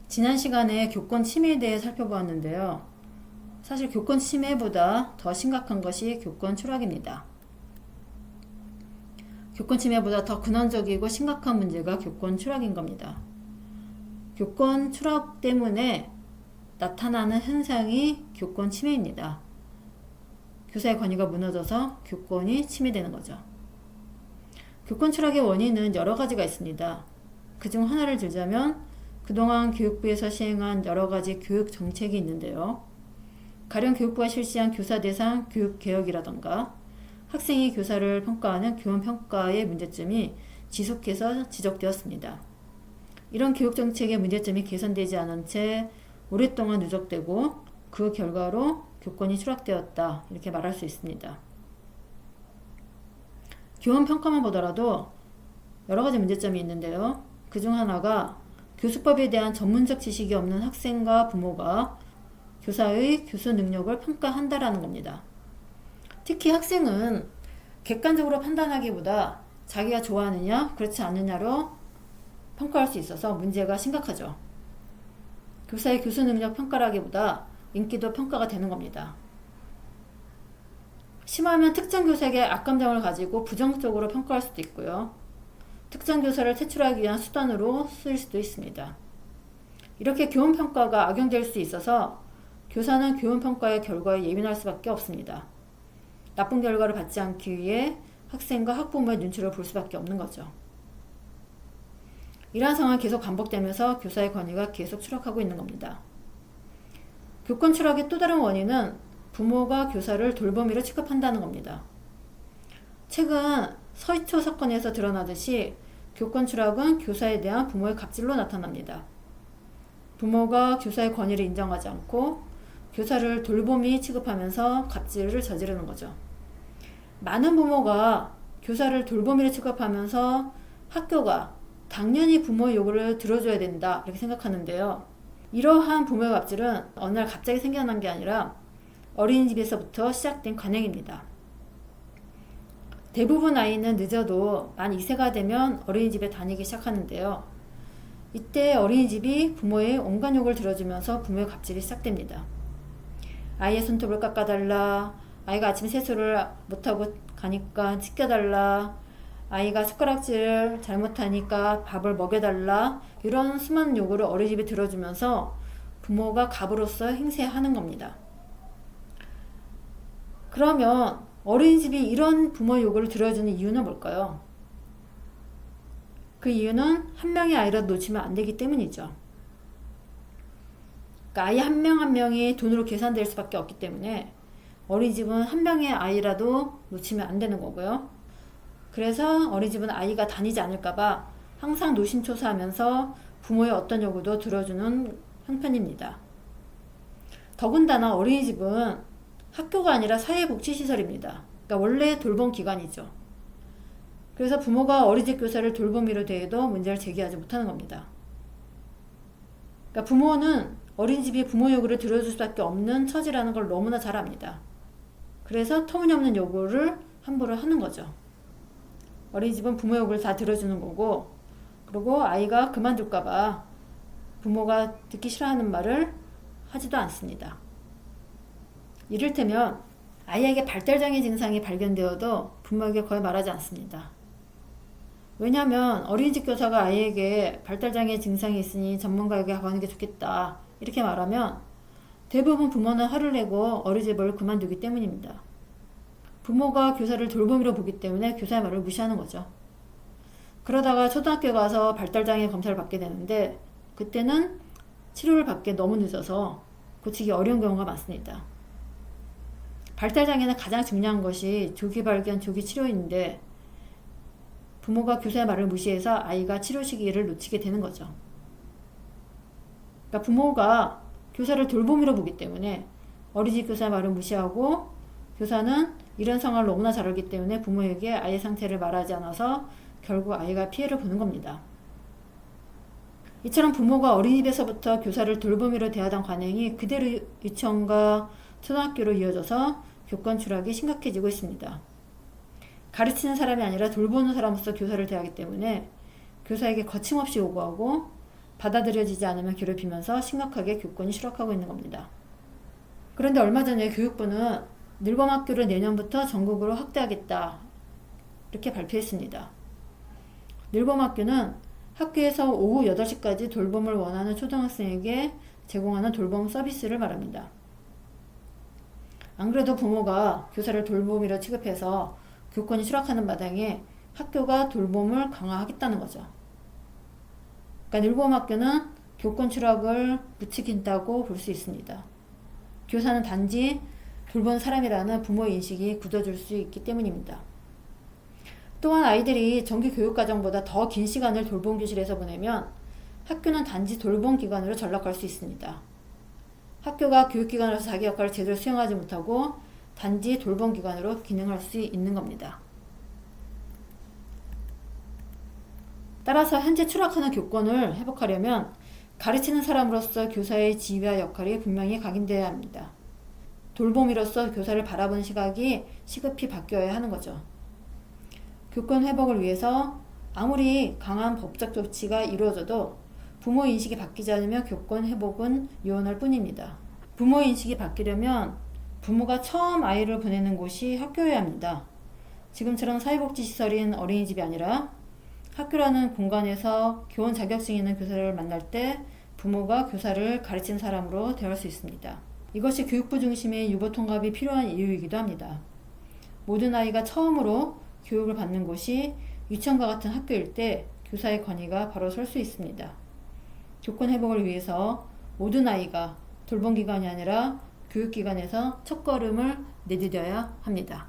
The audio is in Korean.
지난 시간에 교권 침해에 대해 살펴보았는데요. 사실 교권 침해보다 더 심각한 것이 교권 추락입니다. 교권 침해보다 더 근원적이고 심각한 문제가 교권 추락인 겁니다. 교권 추락 때문에 나타나는 현상이 교권 침해입니다. 교사의 권위가 무너져서 교권이 침해되는 거죠. 교권 추락의 원인은 여러 가지가 있습니다. 그중 하나를 들자면 그동안 교육부에서 시행한 여러 가지 교육 정책이 있는데요. 가령 교육부가 실시한 교사 대상 교육개혁이라던가 학생이 교사를 평가하는 교원평가의 문제점이 지속해서 지적되었습니다. 이런 교육정책의 문제점이 개선되지 않은 채 오랫동안 누적되고 그 결과로 교권이 추락되었다, 이렇게 말할 수 있습니다. 교원평가만 보더라도 여러 가지 문제점이 있는데요. 그중 하나가 교수법에 대한 전문적 지식이 없는 학생과 부모가 교사의 교수 능력을 평가한다라는 겁니다. 특히 학생은 객관적으로 판단하기보다 자기가 좋아하느냐 그렇지 않느냐로 평가할 수 있어서 문제가 심각하죠. 교사의 교수 능력 평가라기보다 인기도 평가가 되는 겁니다. 심하면 특정 교사에게 악감정을 가지고 부정적으로 평가할 수도 있고요. 특정 교사를 퇴출하기 위한 수단으로 쓰일 수도 있습니다. 이렇게 교원평가가 악용될 수 있어서 교사는 교원평가의 결과에 예민할 수밖에 없습니다. 나쁜 결과를 받지 않기 위해 학생과 학부모의 눈치를 볼 수밖에 없는 거죠. 이러한 상황이 계속 반복되면서 교사의 권위가 계속 추락하고 있는 겁니다. 교권 추락의 또 다른 원인은 부모가 교사를 돌보미로 취급한다는 겁니다. 최근 서희초 사건에서 드러나듯이 교권 추락은 교사에 대한 부모의 갑질로 나타납니다. 부모가 교사의 권위를 인정하지 않고 교사를 돌보미 취급하면서 갑질을 저지르는 거죠. 많은 부모가 교사를 돌보미로 취급하면서 학교가 당연히 부모의 요구를 들어줘야 된다, 이렇게 생각하는데요. 이러한 부모의 갑질은 어느 날 갑자기 생겨난 게 아니라 어린이집에서부터 시작된 관행입니다. 대부분 아이는 늦어도 만 2세가 되면 어린이집에 다니기 시작하는데요. 이때 어린이집이 부모의 온갖 요구를 들어주면서 부모의 갑질이 시작됩니다. 아이의 손톱을 깎아달라, 아이가 아침 세수를 못하고 가니까 씻겨달라, 아이가 숟가락질을 잘못하니까 밥을 먹여달라, 이런 수많은 요구를 어린이집에 들어주면서 부모가 갑으로서 행세하는 겁니다. 그러면 어린이집이 이런 부모의 요구를 들어주는 이유는 뭘까요? 그 이유는 한 명의 아이라도 놓치면 안 되기 때문이죠. 그러니까 아이 한 명 한 명이 돈으로 계산될 수밖에 없기 때문에 어린이집은 한 명의 아이라도 놓치면 안 되는 거고요. 그래서 어린이집은 아이가 다니지 않을까봐 항상 노심초사하면서 부모의 어떤 요구도 들어주는 형편입니다. 더군다나 어린이집은 학교가 아니라 사회복지시설입니다. 그러니까 원래 돌봄 기관이죠. 그래서 부모가 어린이집 교사를 돌보미로 대해도 문제를 제기하지 못하는 겁니다. 그러니까 부모는 어린이집이 부모 요구를 들어줄 수밖에 없는 처지라는 걸 너무나 잘 압니다. 그래서 터무니없는 요구를 함부로 하는 거죠. 어린이집은 부모 요구를 다 들어주는 거고, 그리고 아이가 그만둘까봐 부모가 듣기 싫어하는 말을 하지도 않습니다. 이를테면 아이에게 발달장애 증상이 발견되어도 부모에게 거의 말하지 않습니다. 왜냐하면 어린이집 교사가 아이에게 발달장애 증상이 있으니 전문가에게 가는 게 좋겠다, 이렇게 말하면 대부분 부모는 화를 내고 어린이집을 그만두기 때문입니다. 부모가 교사를 돌보미로 보기 때문에 교사의 말을 무시하는 거죠. 그러다가 초등학교에 가서 발달장애 검사를 받게 되는데 그때는 치료를 받기에 너무 늦어서 고치기 어려운 경우가 많습니다. 발달장애는 가장 중요한 것이 조기 발견, 조기 치료인데 부모가 교사의 말을 무시해서 아이가 치료 시기를 놓치게 되는 거죠. 그러니까 부모가 교사를 돌보미로 보기 때문에 어린이집 교사의 말을 무시하고 교사는 이런 상황을 너무나 잘 알기 때문에 부모에게 아이의 상태를 말하지 않아서 결국 아이가 피해를 보는 겁니다. 이처럼 부모가 어린이집에서부터 교사를 돌보미로 대하던 관행이 그대로 유치원과 초등학교로 이어져서 교권 추락이 심각해지고 있습니다. 가르치는 사람이 아니라 돌보는 사람으로서 교사를 대하기 때문에 교사에게 거침없이 요구하고 받아들여지지 않으면 괴롭히면서 심각하게 교권이 추락하고 있는 겁니다. 그런데 얼마 전에 교육부는 늘봄학교를 내년부터 전국으로 확대하겠다 이렇게 발표했습니다. 늘봄학교는 학교에서 오후 8시까지 돌봄을 원하는 초등학생에게 제공하는 돌봄 서비스를 말합니다. 안 그래도 부모가 교사를 돌봄이라 취급해서 교권이 추락하는 마당에 학교가 돌봄을 강화하겠다는 거죠. 그러니까 늘봄학교는 교권 추락을 부추긴다고 볼 수 있습니다. 교사는 단지 돌본 사람이라는 부모의 인식이 굳어질 수 있기 때문입니다. 또한 아이들이 정규 교육과정보다 더 긴 시간을 돌봄 교실에서 보내면 학교는 단지 돌봄 기관으로 전락할 수 있습니다. 학교가 교육기관으로서 자기 역할을 제대로 수행하지 못하고 단지 돌봄 기관으로 기능할 수 있는 겁니다. 따라서 현재 추락하는 교권을 회복하려면 가르치는 사람으로서 교사의 지위와 역할이 분명히 각인되어야 합니다. 돌봄이로서 교사를 바라보는 시각이 시급히 바뀌어야 하는 거죠. 교권 회복을 위해서 아무리 강한 법적 조치가 이루어져도 부모 인식이 바뀌지 않으면 교권 회복은 요원할 뿐입니다. 부모 인식이 바뀌려면 부모가 처음 아이를 보내는 곳이 학교여야 합니다. 지금처럼 사회복지시설인 어린이집이 아니라 학교라는 공간에서 교원 자격증 있는 교사를 만날 때 부모가 교사를 가르치는 사람으로 대할 수 있습니다. 이것이 교육부 중심의 유보통합이 필요한 이유이기도 합니다. 모든 아이가 처음으로 교육을 받는 곳이 유치원과 같은 학교일 때 교사의 권위가 바로 설 수 있습니다. 교권 회복을 위해서 모든 아이가 돌봄기관이 아니라 교육기관에서 첫걸음을 내디뎌야 합니다.